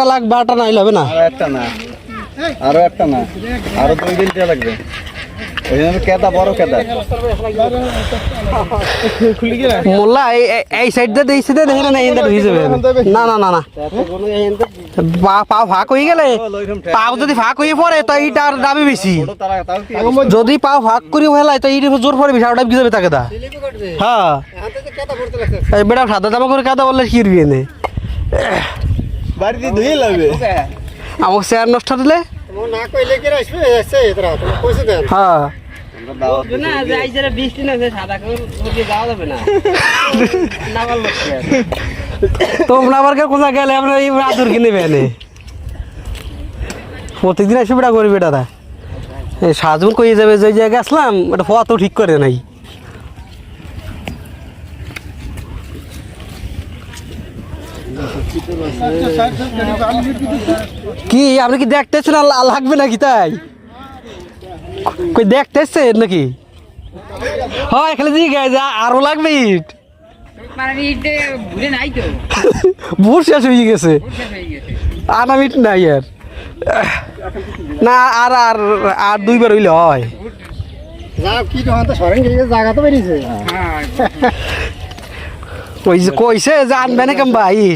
লাখ 12টা না হইলে হবে না। আরো একটা না, আরো 2 দিন লাগবে। কেদা বড় কেদা মোল্লা এই সাইড দিয়ে দিয়েছি দে দেখেন না এই হয়ে যাবে। না না না না পা ফাঁক হয়ে গেলে পাও যদি ফাঁক হয়ে পড়ে তো এইটার দাবি বেশি। যদি পাও ফাঁক করে ফেলায় তো এইটা জোর পড়ে বেশি ওটা কি যাবে তাকে দা। হ্যাঁ এই বেটা সাদা জামা করে কাদা বললে কি রবি এনে বাড়িতে ধুয়ে লাগবে। আমাকে চেয়ার নষ্ট দিলে হ্যাঁ তোমরা আবার কোথায় গেলে আমরা এই আদর কিনে বেনে প্রত্যেকদিন এসে বেটা করবি দাদা সাজুন কই যাবে যে জায়গায় আসলাম এটা ফটো ঠিক করে নাই। কি আপনি কি দেখতেছেন লাগবে নাকি তাই কই দেখতেছেন নাকি? হ্যাঁ এখানে দিকে আরো লাগবে ইট ভোর শেষ হয়ে গেছে আনা ইট নাই আর না আর আর আর 2 বার হইলে হয় কইছে যে আনবে না কেমন ভাই।